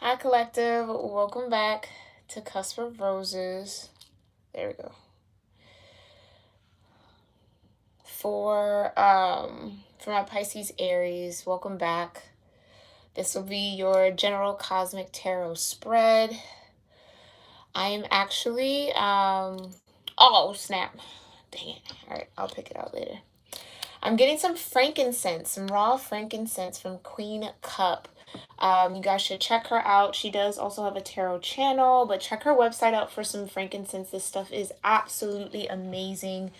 Hi, Collective. Welcome back to Cusp of Roses. There we go. For my Pisces-Aries, welcome back. This will be your general cosmic tarot spread. I am actually oh snap. Dang it. Alright, I'll pick it out later. I'm getting some frankincense, some raw frankincense from Queen Cup. You guys should check her out. She does also have a tarot channel, but check her website out for some frankincense. This stuff is absolutely amazing.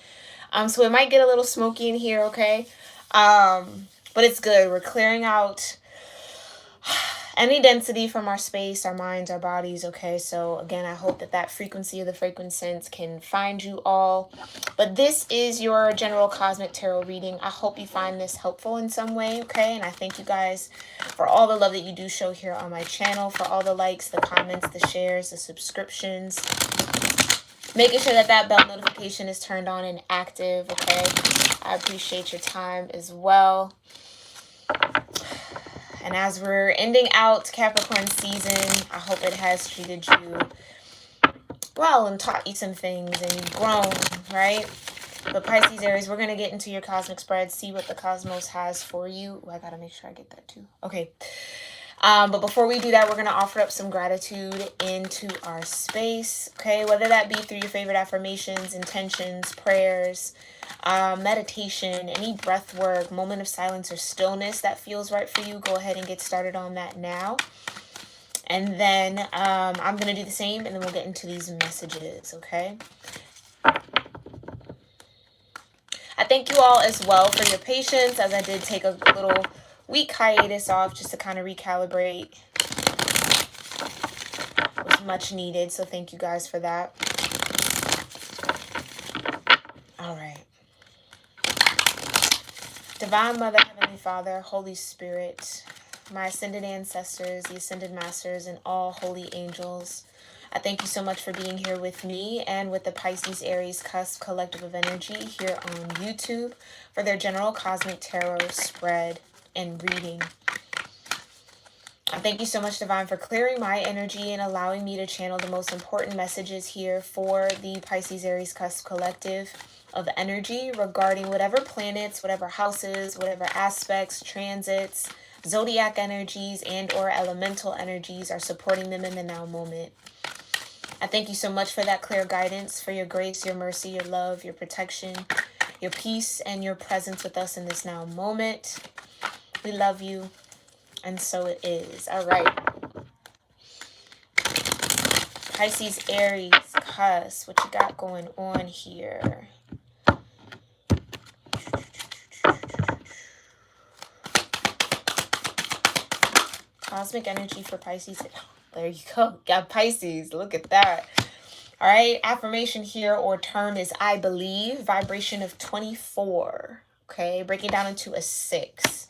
So it might get a little smoky in here, okay? But it's good. We're clearing out any density from our space, our minds, our bodies, okay? So again, I hope that frequency of the frankincense can find you all. But this is your general cosmic tarot reading. I hope you find this helpful in some way, okay? And I thank you guys for all the love that you do show here on my channel, for all the likes, the comments, the shares, the subscriptions. Making sure that bell notification is turned on and active, okay? I appreciate your time as well. And as we're ending out Capricorn season, I hope it has treated you well and taught you some things and you've grown, right? But Pisces, Aries, we're going to get into your cosmic spread, see what the cosmos has for you. Ooh, I got to make sure I get that too. Okay. But before we do that, we're going to offer up some gratitude into our space, okay? Whether that be through your favorite affirmations, intentions, prayers, meditation, any breath work, moment of silence or stillness that feels right for you, go ahead and get started on that now. And then I'm going to do the same, and then we'll get into these messages, okay? I thank you all as well for your patience, as I did take a little week hiatus off just to kind of recalibrate. It was much needed, so thank you guys for that. All right. Divine Mother, Heavenly Father, Holy Spirit, my ascended ancestors, the ascended masters, and all holy angels, I thank you so much for being here with me and with the Pisces-Aries Cusp Collective of Energy here on YouTube for their general cosmic tarot spread and reading. I thank you so much, Divine, for clearing my energy and allowing me to channel the most important messages here for the Pisces-Aries Cusp Collective of Energy regarding whatever planets, whatever houses, whatever aspects, transits, zodiac energies, and or elemental energies are supporting them in the now moment. I thank you so much for that clear guidance, for your grace, your mercy, your love, your protection, your peace, and your presence with us in this now moment. We love you, and so it is. All right. Pisces, Aries, Cusp, what you got going on here? Cosmic energy for Pisces. There you go. Got Pisces. Look at that. All right. Affirmation here or term is I believe. Vibration of 24. Okay. Breaking down into a 6.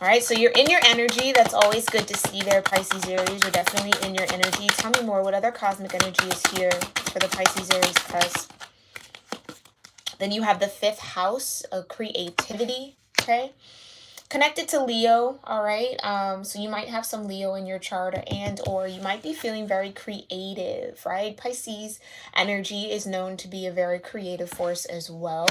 All right. So you're in your energy. That's always good to see there, Pisces, Aries. You're definitely in your energy. Tell me more. What other cosmic energy is here for the Pisces, Aries cusp? Then you have the 5th house of creativity. Okay. Connected to Leo, all right? So you might have some Leo in your chart and or you might be feeling very creative, right? Pisces energy is known to be a very creative force as well.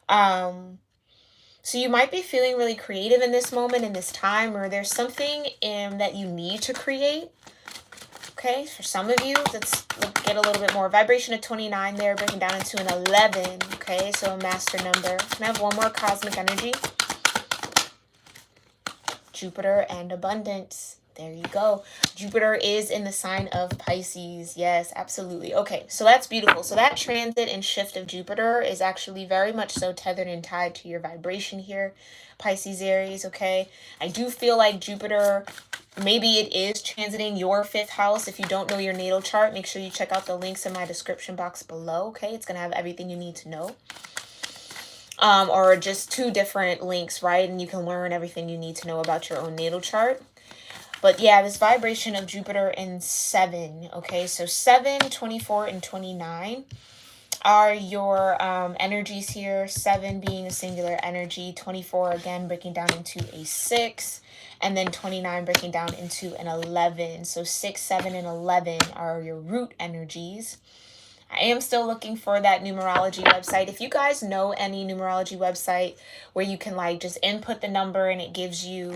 So you might be feeling really creative in this moment, in this time, or there's something that you need to create. Okay, for some of you, let's get a little bit more. Vibration of 29 there, breaking down into an 11. Okay, so a master number. Can I have one more cosmic energy? Jupiter and abundance. There you go. Jupiter is in the sign of Pisces. Yes, absolutely. Okay, so that's beautiful. So that transit and shift of Jupiter is actually very much so tethered and tied to your vibration here, Pisces, Aries, okay? I do feel like Jupiter, maybe it is transiting your 5th house. If you don't know your natal chart, make sure you check out the links in my description box below, okay? It's going to have everything you need to know. Or just 2 different links, right? And you can learn everything you need to know about your own natal chart. But yeah, this vibration of Jupiter in 7, okay? So 7, 24, and 29. are your energies here. 7 being a singular energy, 24 again breaking down into a 6, and then 29 breaking down into an 11. So 6, 7, and 11 are your root energies. I am still looking for that numerology website. If you guys know any numerology website where you can like just input the number and it gives you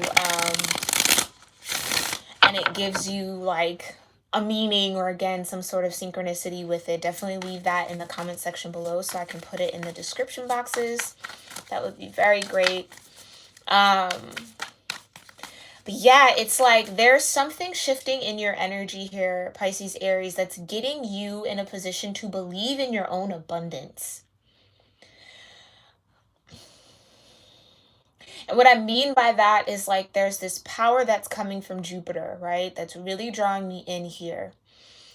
like a meaning or again some sort of synchronicity with it, definitely leave that in the comment section below so I can put it in the description boxes. That would be very great. But yeah, it's like there's something shifting in your energy here, Pisces Aries, that's getting you in a position to believe in your own abundance. And what I mean by that is like there's this power that's coming from Jupiter, right? That's really drawing me in here.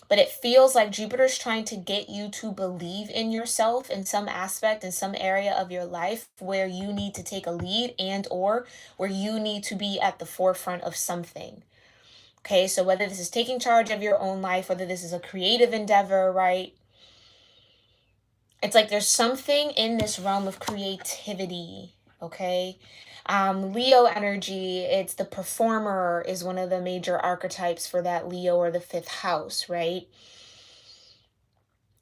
But it feels like Jupiter's trying to get you to believe in yourself in some aspect, in some area of your life where you need to take a lead and or where you need to be at the forefront of something. Okay, so whether this is taking charge of your own life, whether this is a creative endeavor, right? It's like there's something in this realm of creativity, okay? Leo energy, it's the performer is one of the major archetypes for that Leo or the 5th house, right?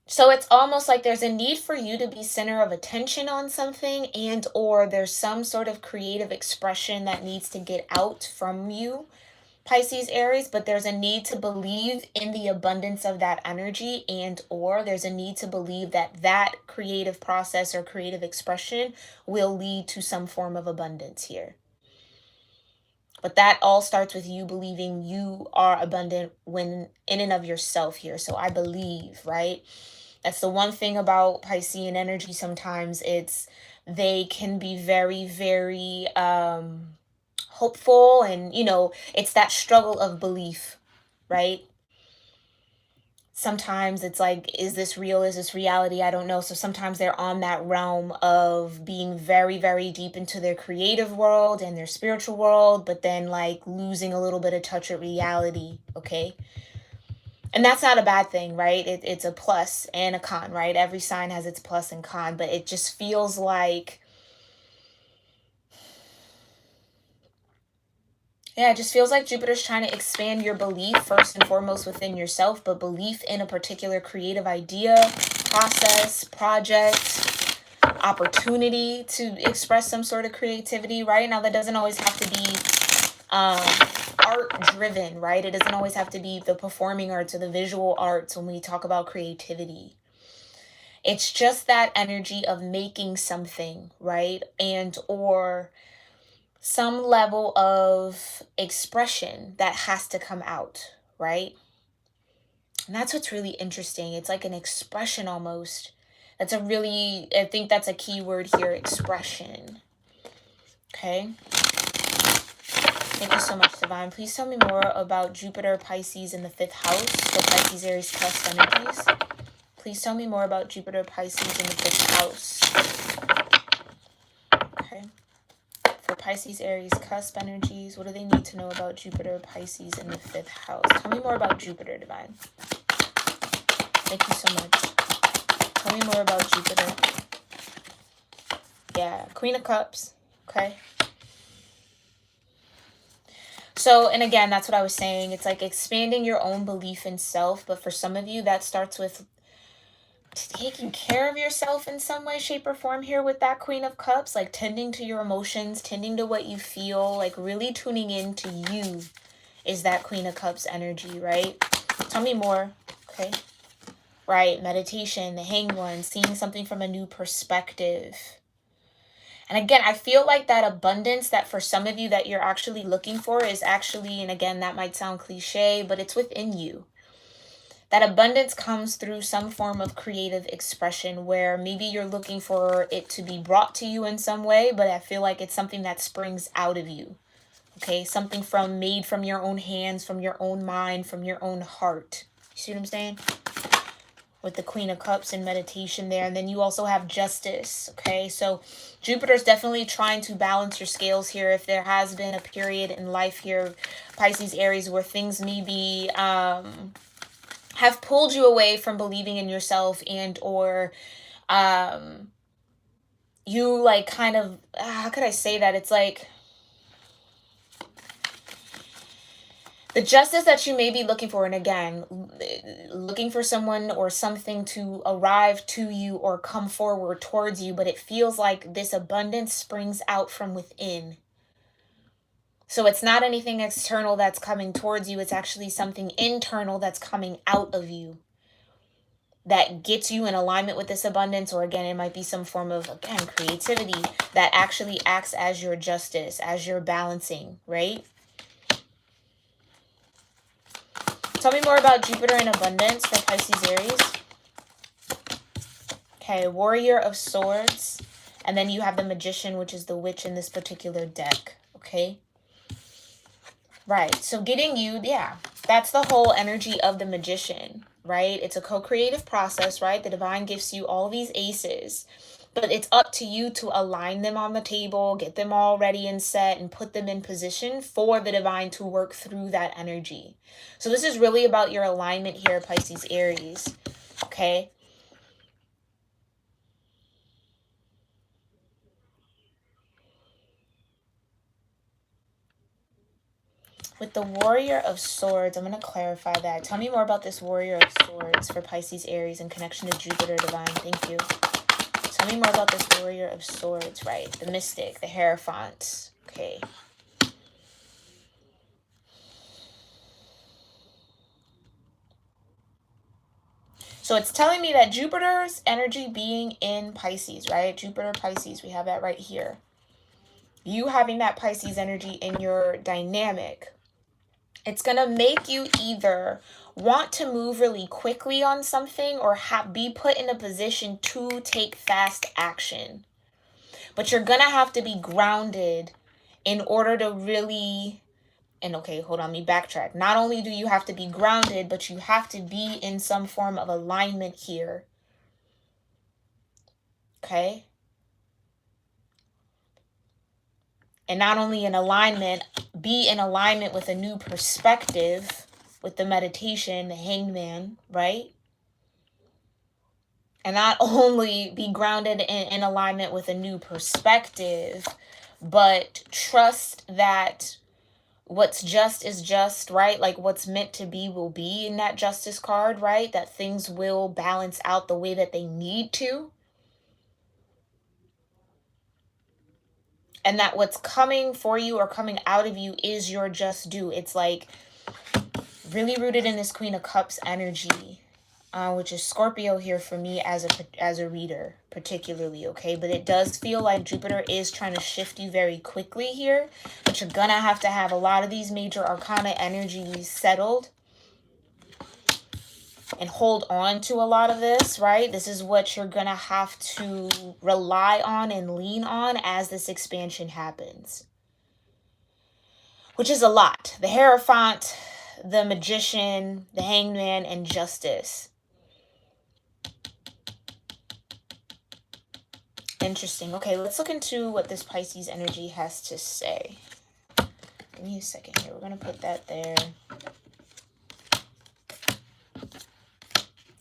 So it's almost like there's a need for you to be center of attention on something and or there's some sort of creative expression that needs to get out from you, Pisces Aries, but there's a need to believe in the abundance of that energy and or there's a need to believe that that creative process or creative expression will lead to some form of abundance here. But that all starts with you believing you are abundant when in and of yourself here. So I believe, right? That's the one thing about Piscean energy. Sometimes they can be very, very hopeful, and it's that struggle of belief, right? Sometimes it's like, is this real? Is this reality? I don't know. So sometimes they're on that realm of being very, very deep into their creative world and their spiritual world, but then like losing a little bit of touch with reality, okay? And that's not a bad thing, right? It's a plus and a con, right? Every sign has its plus and con, but it just feels like, yeah, it just feels like Jupiter's trying to expand your belief first and foremost within yourself, but belief in a particular creative idea, process, project, opportunity to express some sort of creativity, right? Now, that doesn't always have to be art driven, right? It doesn't always have to be the performing arts or the visual arts when we talk about creativity. It's just that energy of making something, right? And or some level of expression that has to come out, right? And that's what's really interesting. It's like an expression almost. I think that's a key word here, expression. Okay. Thank you so much, Divine. Please tell me more about Jupiter, Pisces in the 5th house for Pisces, Aries, cusp energies. Please tell me more about Jupiter, Pisces in the 5th house. Okay. For Pisces, Aries, cusp energies, what do they need to know about Jupiter, Pisces in the 5th house? Tell me more about Jupiter, Divine. Thank you so much. Tell me more about Jupiter. Yeah, Queen of Cups. Okay. So, and again, that's what I was saying. It's like expanding your own belief in self. But for some of you, that starts with taking care of yourself in some way, shape, or form here with that Queen of Cups. Like tending to your emotions, tending to what you feel, like really tuning in to you is that Queen of Cups energy, right? Tell me more. Okay. Right. Meditation, the Hanged One, seeing something from a new perspective. And again, I feel like that abundance that for some of you that you're actually looking for is actually, and again, that might sound cliche, but it's within you. That abundance comes through some form of creative expression where maybe you're looking for it to be brought to you in some way, but I feel like it's something that springs out of you. Okay, something made from your own hands, from your own mind, from your own heart. You see what I'm saying? With the Queen of Cups and meditation there. And then you also have Justice. Okay, so Jupiter's definitely trying to balance your scales here. If there has been a period in life here, Pisces, Aries, where things maybe have pulled you away from believing in yourself and or you like kind of, how could I say that? It's like the justice that you may be looking for, and again, looking for someone or something to arrive to you or come forward towards you, but it feels like this abundance springs out from within. So it's not anything external that's coming towards you. It's actually something internal that's coming out of you that gets you in alignment with this abundance. Or again, it might be some form of, again, creativity that actually acts as your justice, as your balancing, right? Tell me more about Jupiter in abundance for Pisces-Aries. Okay, Warrior of Swords. And then you have the Magician, which is the witch in this particular deck. Okay. Right. So getting you, yeah, that's the whole energy of the Magician, right? It's a co-creative process, right? The divine gives you all these aces, but it's up to you to align them on the table, get them all ready and set, and put them in position for the divine to work through that energy. So this is really about your alignment here, Pisces, Aries. Okay. With the Warrior of Swords, I'm going to clarify that. Tell me more about this Warrior of Swords for Pisces, Aries in connection to Jupiter divine. Thank you. Tell me more about this Warrior of Swords, right? The Mystic, the Hierophant. Okay. So it's telling me that Jupiter's energy being in Pisces, right? Jupiter, Pisces, we have that right here. You having that Pisces energy in your dynamic, it's going to make you either want to move really quickly on something or be put in a position to take fast action. But you're going to have to be grounded in order to really, and okay, hold on, let me backtrack. Not only do you have to be grounded, but you have to be in some form of alignment here. Okay? And not only in alignment, be in alignment with a new perspective with the meditation, the Hanged Man, right? And not only be grounded in alignment with a new perspective, but trust that what's just is just, right? Like what's meant to be will be in that justice card, right? That things will balance out the way that they need to. And that what's coming for you or coming out of you is your just due. It's like really rooted in this Queen of Cups energy, which is Scorpio here for me as a reader particularly, okay? But it does feel like Jupiter is trying to shift you very quickly here, but you're gonna have to have a lot of these major arcana energies settled and hold on to a lot of this, right? This is what you're gonna have to rely on and lean on as this expansion happens, which is a lot. The Hierophant, the Magician, the Hanged Man, and Justice. Interesting. Okay, let's look into what this Pisces energy has to say. Give me a second here. We're going to put that there.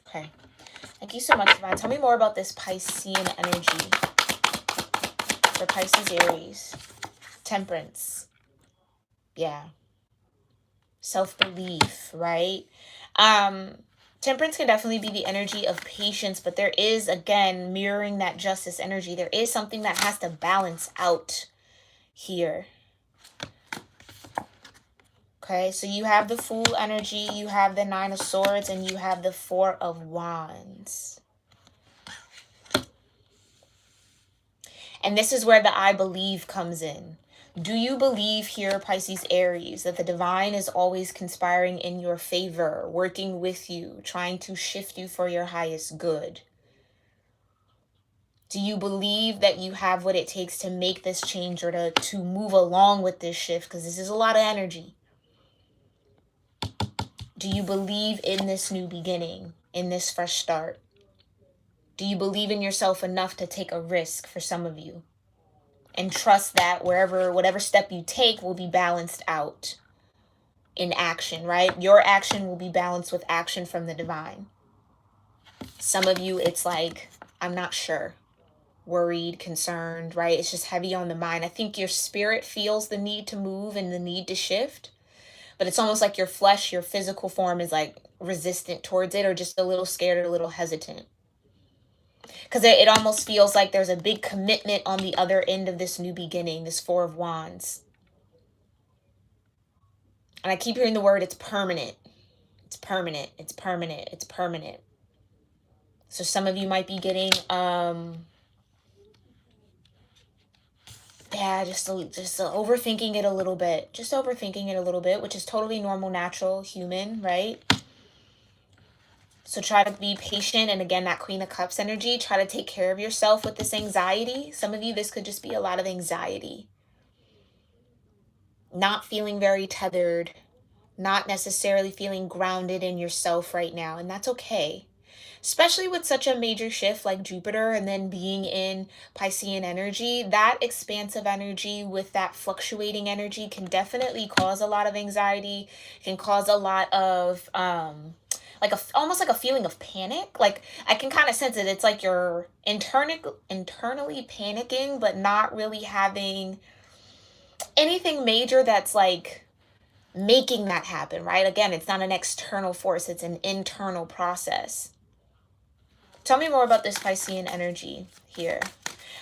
Okay. Thank you so much, Divine. Tell me more about this Piscean energy for Pisces, Aries. Temperance. Yeah. Self-belief, right? Temperance can definitely be the energy of patience, but there is, again, mirroring that justice energy. There is something that has to balance out here. Okay, so you have the Fool energy, you have the Nine of Swords, and you have the Four of Wands. And this is where the I believe comes in. Do you believe here, Pisces, Aries, that the divine is always conspiring in your favor, working with you, trying to shift you for your highest good? Do you believe that you have what it takes to make this change or to move along with this shift? Because this is a lot of energy. Do you believe in this new beginning, in this fresh start? Do you believe in yourself enough to take a risk for some of you? And trust that whatever step you take will be balanced out in action, right? Your action will be balanced with action from the divine. Some of you, it's like I'm not sure. Worried, concerned, right? It's just heavy on the mind. I think your spirit feels the need to move and the need to shift, but it's almost like your flesh, your physical form is like resistant towards it, or just a little scared or a little hesitant. Because it almost feels like there's a big commitment on the other end of this new beginning, this Four of Wands. And I keep hearing the word, it's permanent. It's permanent. It's permanent. It's permanent. So some of you might be getting, just overthinking it a little bit. Just overthinking it a little bit, which is totally normal, natural, human, right? So try to be patient. And again, that Queen of Cups energy, try to take care of yourself with this anxiety. Some of you, this could just be a lot of anxiety. Not feeling very tethered. Not necessarily feeling grounded in yourself right now. And that's okay. Especially with such a major shift like Jupiter and then being in Piscean energy, that expansive energy with that fluctuating energy can definitely cause a lot of anxiety, can cause a lot of almost like a feeling of panic. Like I can kind of sense it. It's like you're internally panicking, but not really having anything major that's like making that happen, right? Again, it's not an external force, it's an internal process. Tell me more about this Piscean energy here.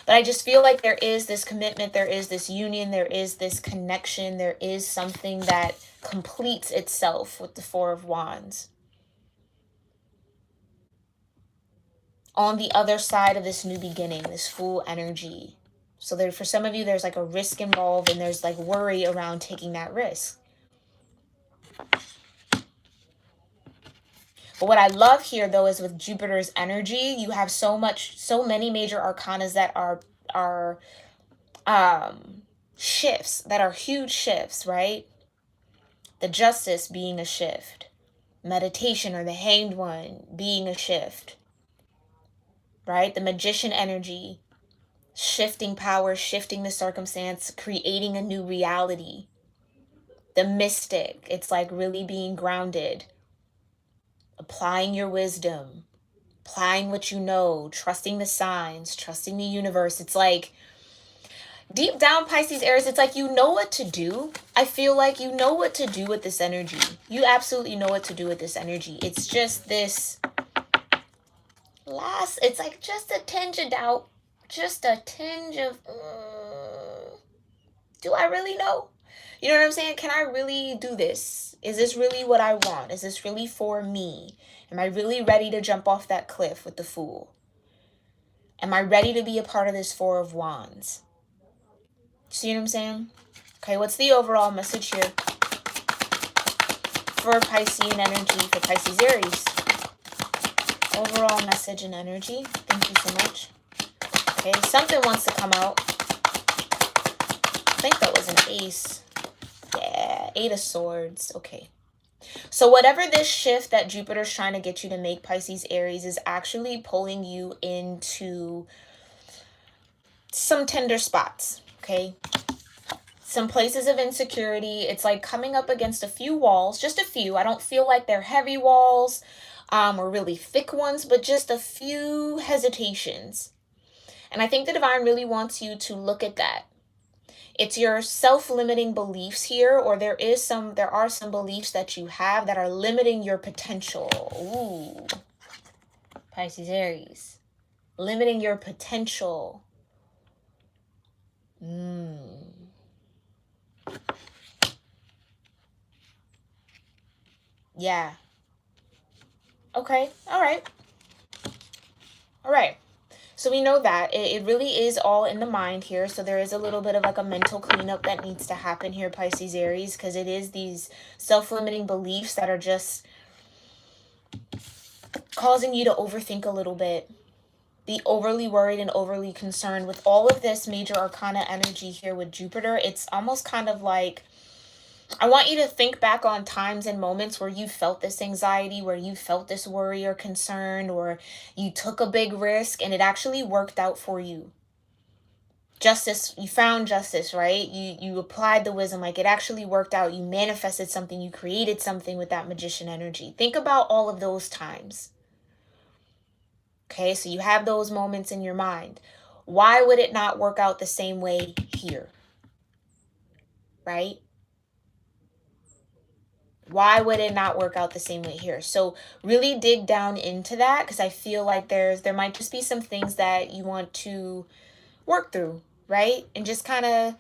But I just feel like there is this commitment, there is this union, there is this connection, there is something that completes itself with the Four of Wands. On the other side of this new beginning, this full energy. So there, for some of you, there's like a risk involved and there's like worry around taking that risk. But what I love here, though, is with Jupiter's energy, you have so many major arcanas that are shifts, that are huge shifts, right? The Justice being a shift. Meditation, or the Hanged One, being a shift, right? The Magician energy, shifting power, shifting the circumstance, creating a new reality. The Mystic, it's like really being grounded. Applying your wisdom, applying what you know, trusting the signs, trusting the universe. It's like deep down, Pisces, Aries, it's like you know what to do. I feel like you know what to do with this energy. You absolutely know what to do with this energy. It's just this it's like just a tinge of doubt, just a tinge of, do I really know? You know what I'm saying? Can I really do this? Is this really what I want? Is this really for me? Am I really ready to jump off that cliff with the Fool? Am I ready to be a part of this Four of Wands? See what I'm saying? Okay, what's the overall message here for Piscean energy, for Pisces Aries? Overall message and energy. Thank you so much. Okay, something wants to come out. I think that was an ace. Yeah, Eight of Swords. Okay. So whatever this shift that Jupiter's trying to get you to make, Pisces Aries, is actually pulling you into some tender spots, okay? Some places of insecurity. It's like coming up against a few walls, just a few. I don't feel like they're heavy walls or really thick ones, but just a few hesitations. And I think the divine really wants you to look at that. It's your self-limiting beliefs here, or there are some beliefs that you have that are limiting your potential. Ooh, Pisces Aries, limiting your potential. Yeah. Okay. All right. All right. So we know that it really is all in the mind here. So there is a little bit of like a mental cleanup that needs to happen here, Pisces Aries, because it is these self-limiting beliefs that are just causing you to overthink a little bit, be overly worried and overly concerned. With all of this major arcana energy here with Jupiter, it's almost kind of like, I want you to think back on times and moments where you felt this anxiety, where you felt this worry or concern, or you took a big risk and it actually worked out for you. Justice, you found justice, right? You applied the wisdom, like it actually worked out. You manifested something, you created something with that Magician energy. Think about all of those times. Okay, so you have those moments in your mind. Why would it not work out the same way here? Right? Why would it not work out the same way here? So really dig down into that, because I feel like there might just be some things that you want to work through, right? And just kind of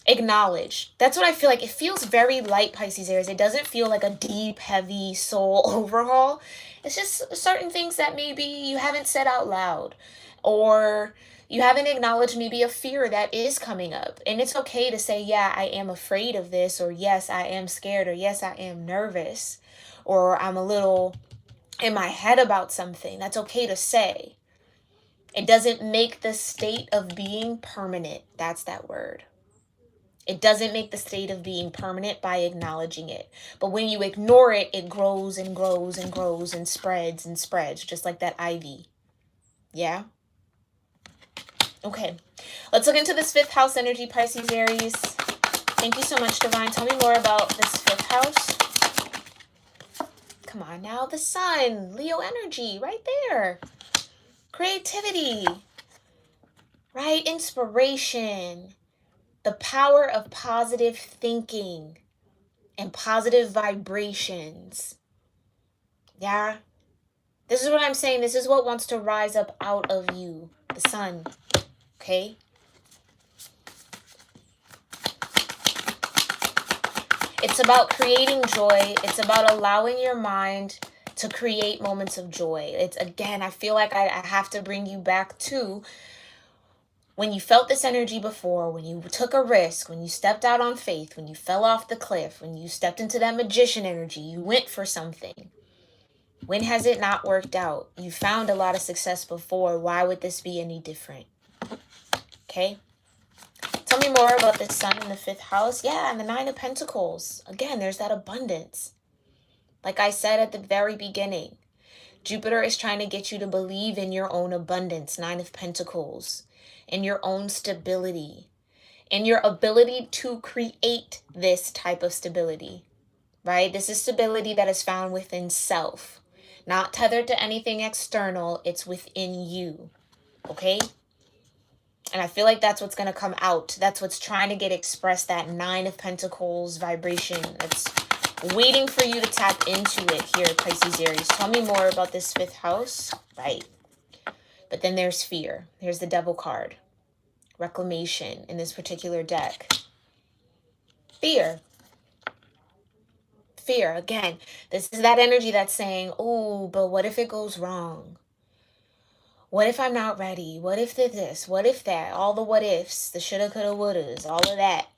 acknowledge. That's what I feel like. It feels very light, Pisces Aries. It doesn't feel like a deep, heavy soul overhaul. It's just certain things that maybe you haven't said out loud, or you haven't acknowledged maybe a fear that is coming up. And it's okay to say, yeah, I am afraid of this, or yes, I am scared, or yes, I am nervous, or I'm a little in my head about something. That's okay to say. It doesn't make the state of being permanent. That's that word. It doesn't make the state of being permanent by acknowledging it. But when you ignore it, it grows and grows and grows and spreads, just like that ivy. Yeah? Okay. Let's look into this fifth house energy, Pisces, Aries. Thank you so much, Divine. Tell me more about this fifth house. Come on now. The sun. Leo energy. Right there. Creativity. Right? Inspiration. The power of positive thinking and positive vibrations. Yeah. This is what I'm saying. This is what wants to rise up out of you. The sun. Okay? It's about creating joy. It's about allowing your mind to create moments of joy. It's, again, I feel like I have to bring you back to when you felt this energy before, when you took a risk, when you stepped out on faith, when you fell off the cliff, when you stepped into that magician energy, you went for something. When has it not worked out? You found a lot of success before. Why would this be any different? Okay? Tell me more about the sun in the fifth house. Yeah, and the Nine of Pentacles. Again, there's that abundance. Like I said at the very beginning, Jupiter is trying to get you to believe in your own abundance. Nine of Pentacles. In your own stability. In your ability to create this type of stability. Right? This is stability that is found within self. Not tethered to anything external. It's within you. Okay? And I feel like that's what's going to come out. That's what's trying to get expressed. That Nine of Pentacles vibration. That's waiting for you to tap into it here, Pisces, Aries. Tell me more about this fifth house. Right. But then there's fear. Here's the Devil card. Reclamation in this particular deck. Fear. Fear. Again, this is that energy that's saying, oh, but what if it goes wrong? What if I'm not ready? What if this? What if that? All the what ifs, the shoulda, coulda, wouldas, all of that.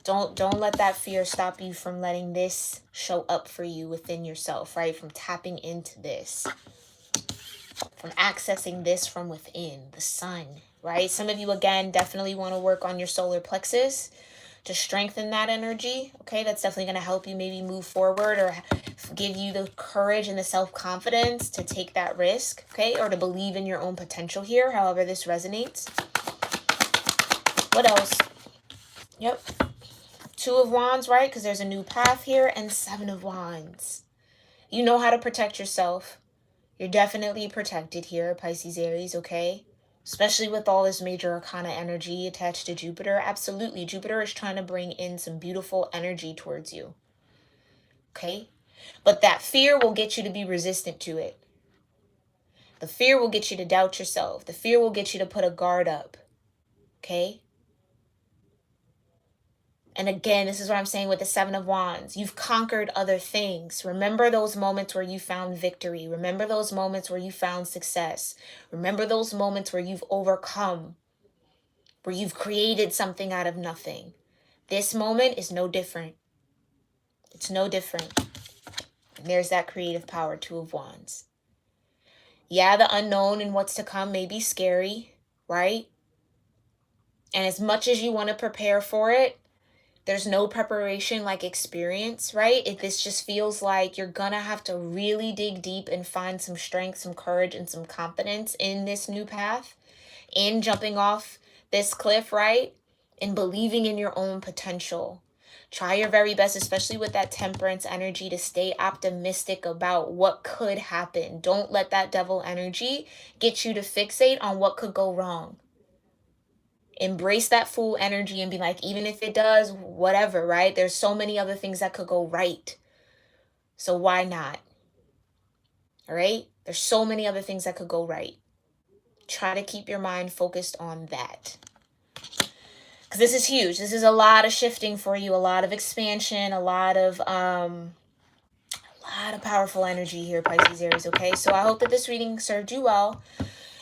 Don't let that fear stop you from letting this show up for you within yourself, right? From tapping into this. From accessing this from within, the sun, right? Some of you, again, definitely want to work on your solar plexus to strengthen that energy, okay? That's definitely going to help you maybe move forward or give you the courage and the self-confidence to take that risk, okay? Or to believe in your own potential here, however this resonates. What else? Yep. Two of Wands, right? Because there's a new path here. And Seven of Wands. You know how to protect yourself. You're definitely protected here, Pisces, Aries, okay? Especially with all this major arcana energy attached to Jupiter. Absolutely. Jupiter is trying to bring in some beautiful energy towards you. Okay? But that fear will get you to be resistant to it. The fear will get you to doubt yourself. The fear will get you to put a guard up. Okay? And again, this is what I'm saying with the Seven of Wands. You've conquered other things. Remember those moments where you found victory. Remember those moments where you found success. Remember those moments where you've overcome, where you've created something out of nothing. This moment is no different. It's no different. And there's that creative power, Two of Wands. Yeah, the unknown and what's to come may be scary, right? And as much as you want to prepare for it, there's no preparation like experience, right? This just feels like you're gonna have to really dig deep and find some strength, some courage, and some confidence in this new path, in jumping off this cliff, right? And believing in your own potential. Try your very best, especially with that temperance energy, to stay optimistic about what could happen. Don't let that devil energy get you to fixate on what could go wrong. Embrace that fool energy and be like, even if it does, whatever, right? There's so many other things that could go right. So why not? All right? There's so many other things that could go right. Try to keep your mind focused on that. Because this is huge. This is a lot of shifting for you, a lot of expansion, a lot of powerful energy here, Pisces Aries, okay? So I hope that this reading served you well.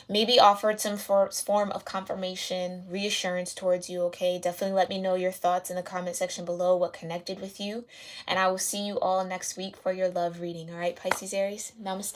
Maybe offered some form of confirmation, reassurance towards you, okay? Definitely let me know your thoughts in the comment section below, what connected with you. And I will see you all next week for your love reading, all right, Pisces Aries? Namaste.